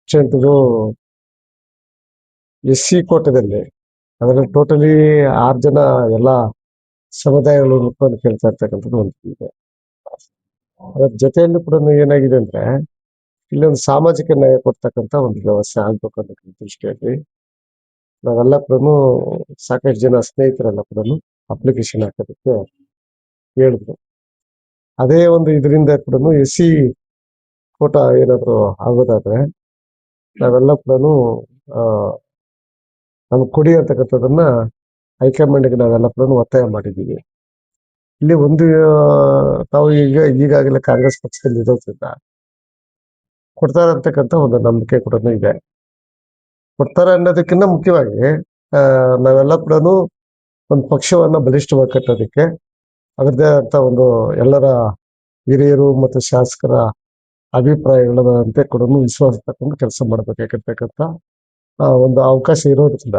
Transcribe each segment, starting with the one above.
ಸ್ಟ್ರೆಂತ್‌ದು SC ಕೋಟದಲ್ಲಿ ಅದರಲ್ಲಿ totally 6 ಜನ ಎಲ್ಲ ಸಮುದಾಯಗಳು ಮುಖಂಡು ಕೇಳ್ತಾ ಇರ್ತಕ್ಕಂಥದ್ದು ಒಂದು ಇದೆ. ಅದರ ಜೊತೆಯಲ್ಲಿ ಕೂಡ ಏನಾಗಿದೆ ಅಂದ್ರೆ ಇಲ್ಲೊಂದು ಸಾಮಾಜಿಕ ನ್ಯಾಯ ಕೊಡ್ತಕ್ಕಂಥ ಒಂದು ವ್ಯವಸ್ಥೆ ಆಗ್ಬೇಕು ಅನ್ನೋ ದೃಷ್ಟಿಯಲ್ಲಿ ನಾವೆಲ್ಲ ಕೂಡ ಸಾಕಷ್ಟು ಜನ ಸ್ನೇಹಿತರೆಲ್ಲ ಕೂಡ ಅಪ್ಲಿಕೇಶನ್ ಹಾಕೋದಕ್ಕೆ ಹೇಳಿದ್ರು. ಅದೇ ಒಂದು ಇದರಿಂದ ಕೂಡ ಎಸ್ಸಿ ಕೋಟ ಏನಾದ್ರು ಆಗೋದಾದ್ರೆ ನಾವೆಲ್ಲ ಕೂಡ ನಮ್ಗೆ ಕೊಡಿ ಅಂತಕ್ಕಂಥದ್ದನ್ನ ಹೈಕಮಾಂಡ್ಗೆ ನಾವೆಲ್ಲ ಕೂಡ ಒತ್ತಾಯ ಮಾಡಿದ್ದೀವಿ. ಇಲ್ಲಿ ಒಂದು ತಾವು ಈಗಾಗಲೇ ಕಾಂಗ್ರೆಸ್ ಪಕ್ಷದಲ್ಲಿ ಇರೋದ್ರಿಂದ ಕೊಡ್ತಾರೆ ಅಂತಕ್ಕಂಥ ಒಂದು ನಂಬಿಕೆ ಕೂಡ ಇದೆ. ಕೊಡ್ತಾರೆ ಅನ್ನೋದಕ್ಕಿಂತ ಮುಖ್ಯವಾಗಿ ನಾವೆಲ್ಲ ಕೂಡ ಒಂದು ಪಕ್ಷವನ್ನ ಬಲಿಷ್ಠವಾಗಿ ಕಟ್ಟೋದಕ್ಕೆ ಅದರದ್ದೇ ಅಂತ ಒಂದು ಎಲ್ಲರ ಹಿರಿಯರು ಮತ್ತು ಶಾಸಕರ ಅಭಿಪ್ರಾಯಗಳಂತೆ ಕೂಡ ವಿಶ್ವಾಸ ತಕೊಂಡು ಕೆಲಸ ಮಾಡಬೇಕಾಗಿರ್ತಕ್ಕಂಥ ಒಂದು ಅವಕಾಶ ಇರೋದ್ರಿಂದ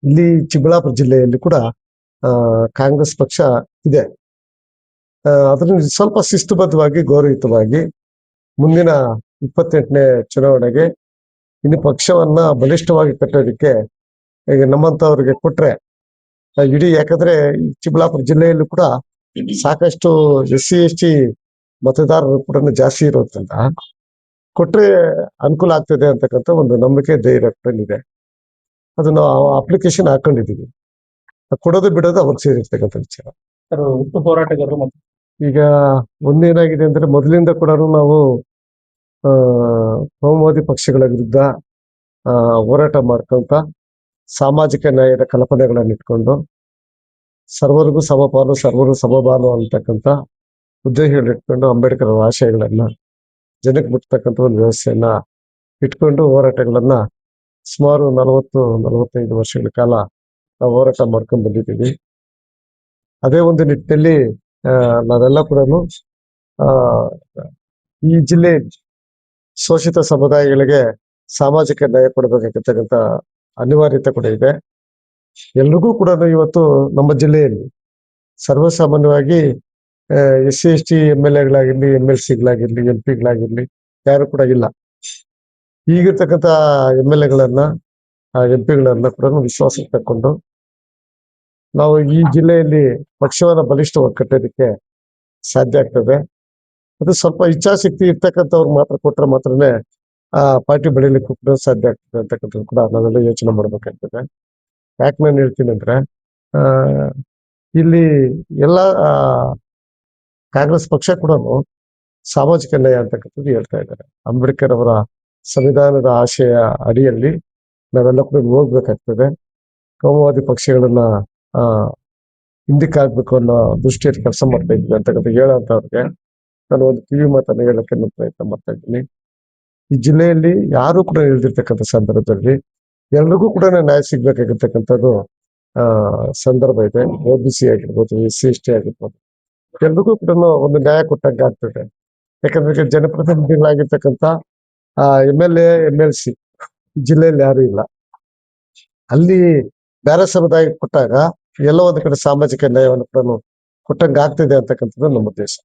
ಇಲ್ಲಿ ಚಿಕ್ಕಬಳ್ಳಾಪುರ ಜಿಲ್ಲೆಯಲ್ಲಿ ಕೂಡ ಕಾಂಗ್ರೆಸ್ ಪಕ್ಷ ಇದೆ. ಅದನ್ನು ಸ್ವಲ್ಪ ಶಿಸ್ತುಬದ್ಧವಾಗಿ ಗೌರವಯುತವಾಗಿ ಮುಂದಿನ 28ನೇ ಚುನಾವಣೆಗೆ ಇನ್ನು ಪಕ್ಷವನ್ನ ಬಲಿಷ್ಠವಾಗಿ ಕಟ್ಟೋದಕ್ಕೆ ಈಗ ನಮ್ಮಂತವ್ರಿಗೆ ಕೊಟ್ರೆ ಇಡೀ ಯಾಕಂದ್ರೆ ಚಿಕ್ಕಬಳ್ಳಾಪುರ ಜಿಲ್ಲೆಯಲ್ಲೂ ಕೂಡ ಸಾಕಷ್ಟು SC ST ಮತದಾರರು ಕೂಡ ಜಾಸ್ತಿ ಇರೋದ್ರಿಂದ ಕೊಟ್ರೆ ಅನುಕೂಲ ಆಗ್ತದೆ ಅಂತಕ್ಕಂಥ ಒಂದು ನಂಬಿಕೆ ಧೈರ್ಯ ಇದೆ. ಅದನ್ನು ಅಪ್ಲಿಕೇಶನ್ ಹಾಕೊಂಡಿದೀವಿ. ಕೊಡೋದು ಬಿಡೋದು ಅವ್ರಿಗೆ ಸೇರಿರ್ತಕ್ಕಂಥ ವಿಚಾರ. ಉಪ್ಪು ಹೋರಾಟಗಾರರು ಮತ್ತು ಈಗ ಒಂದೇನಾಗಿದೆ ಅಂದ್ರೆ ಮೊದಲಿಂದ ಕೂಡ ನಾವು ಕೋಮುವಾದಿ ಪಕ್ಷಗಳ ವಿರುದ್ಧ ಹೋರಾಟ ಮಾಡ್ಕೊಂತ ಸಾಮಾಜಿಕ ನ್ಯಾಯದ ಕಲ್ಪನೆಗಳನ್ನ ಇಟ್ಕೊಂಡು ಸರ್ವರಿಗೂ ಸಮಪಾಲು ಸರ್ವರು ಸಮಬಾಲು ಅಂತಕ್ಕಂಥ ಉದ್ದೇಶಗಳನ್ನ ಇಟ್ಕೊಂಡು ಅಂಬೇಡ್ಕರ್ ಆಶಯಗಳನ್ನ ಜನಕ್ಕೆ ಮುಟ್ತಕ್ಕಂಥ ಒಂದು ವ್ಯವಸ್ಥೆಯನ್ನ ಇಟ್ಕೊಂಡು ಹೋರಾಟಗಳನ್ನ ಸುಮಾರು 40-45 ವರ್ಷಗಳ ಕಾಲ ನಾವು ಹೋರಾಟ ಮಾಡ್ಕೊಂಡು ಬಂದಿದ್ದೀವಿ. ಅದೇ ಒಂದು ನಿಟ್ಟಿನಲ್ಲಿ ನಾವೆಲ್ಲ ಕೂಡ ಈ ಜಿಲ್ಲೆ ಶೋಷಿತ ಸಮುದಾಯಗಳಿಗೆ ಸಾಮಾಜಿಕ ನ್ಯಾಯ ಕೊಡಬೇಕಾಗಿರ್ತಕ್ಕಂಥ ಅನಿವಾರ್ಯತೆ ಕೂಡ ಇದೆ. ಎಲ್ರಿಗೂ ಕೂಡ ಇವತ್ತು ನಮ್ಮ ಜಿಲ್ಲೆಯಲ್ಲಿ ಸರ್ವಸಾಮಾನ್ಯವಾಗಿ SC ST MLAಗಳಾಗಿರ್ಲಿ MLCಗಳಾಗಿರ್ಲಿ MP ಗಳಾಗಿರ್ಲಿ ಯಾರು ಕೂಡ ಇಲ್ಲ. ಈಗಿರ್ತಕ್ಕಂಥ MLAಗಳನ್ನ MP ಗಳನ್ನ ಕೂಡ ವಿಶ್ವಾಸಕ್ಕೆ ತಕ್ಕೊಂಡು ನಾವು ಈ ಜಿಲ್ಲೆಯಲ್ಲಿ ಪಕ್ಷವನ್ನ ಬಲಿಷ್ಠವಾಗಿ ಕಟ್ಟೋದಕ್ಕೆ ಸಾಧ್ಯ ಆಗ್ತದೆ. ಅದು ಸ್ವಲ್ಪ ಇಚ್ಛಾಶಕ್ತಿ ಇರ್ತಕ್ಕಂಥವ್ರು ಮಾತ್ರ ಕೊಟ್ರೆ ಮಾತ್ರನೇ ಪಾರ್ಟಿ ಬೆಳಿಲಿಕ್ಕೆ ಕೂಡ ಸಾಧ್ಯ ಆಗ್ತದೆ ಅಂತಕ್ಕಂಥದ್ದು ಕೂಡ ನಾವೆಲ್ಲ ಯೋಚನೆ ಮಾಡ್ಬೇಕಾಗ್ತದೆ. ಯಾಕೆ ನಾನು ಹೇಳ್ತೀನಿ ಅಂದ್ರೆ ಇಲ್ಲಿ ಎಲ್ಲ ಕಾಂಗ್ರೆಸ್ ಪಕ್ಷ ಕೂಡ ಸಾಮಾಜಿಕ ನ್ಯಾಯ ಅಂತಕ್ಕಂಥದ್ದು ಹೇಳ್ತಾ ಇದ್ದಾರೆ. ಅಂಬೇಡ್ಕರ್ ಅವರ ಸಂವಿಧಾನದ ಆಶಯ ಅಡಿಯಲ್ಲಿ ನಾವೆಲ್ಲ ಕೂಡ ಹೋಗ್ಬೇಕಾಗ್ತದೆ. ಕೋಮುವಾದಿ ಪಕ್ಷಗಳನ್ನ ಹಿಂದಕ್ಕೆ ಹಾಕ್ಬೇಕು ಅನ್ನೋ ದೃಷ್ಟಿಯಲ್ಲಿ ಕೆಲಸ ಮಾಡ್ತಾ ಇದ್ವಿ ಅಂತಕ್ಕಂಥ ಹೇಳೋಂಥವ್ರಿಗೆ ನಾನು ಒಂದು ಕಿವಿ ಮಾತನ್ನು ಹೇಳಕ್ಕೆ ಪ್ರಯತ್ನ ಮಾಡ್ತಾ ಇದ್ದೀನಿ. ಈ ಜಿಲ್ಲೆಯಲ್ಲಿ ಯಾರು ಕೂಡ ಇಲ್ದಿರ್ತಕ್ಕಂಥ ಸಂದರ್ಭದಲ್ಲಿ ಎಲ್ರಿಗೂ ಕೂಡ ನ್ಯಾಯ ಸಿಗ್ಬೇಕಾಗಿರ್ತಕ್ಕಂಥದ್ದು ಸಂದರ್ಭ ಇದೆ. OBC ಆಗಿರ್ಬೋದು, SC ST ಆಗಿರ್ಬೋದು, ಎಲ್ರಿಗೂ ಕೂಡ ಒಂದು ನ್ಯಾಯ ಕೊಟ್ಟಂಗೆ ಆಗ್ತದೆ. ಯಾಕಂದ್ರೆ ಜನಪ್ರತಿನಿಧಿಗಳಾಗಿರ್ತಕ್ಕಂಥ MLA MLC ಜಿಲ್ಲೆಯಲ್ಲಿ ಯಾರು ಇಲ್ಲ. ಅಲ್ಲಿ ಬೇರೆ ಸಮುದಾಯ ಕೊಟ್ಟಾಗ ಎಲ್ಲೋ ಒಂದು ಕಡೆ ಸಾಮಾಜಿಕ ನ್ಯಾಯವನ್ನು ಕೂಡ ಕೊಟ್ಟಂಗೆ ಆಗ್ತಿದೆ ಅಂತಕ್ಕಂಥದ್ದು ನಮ್ಮ ಉದ್ದೇಶ.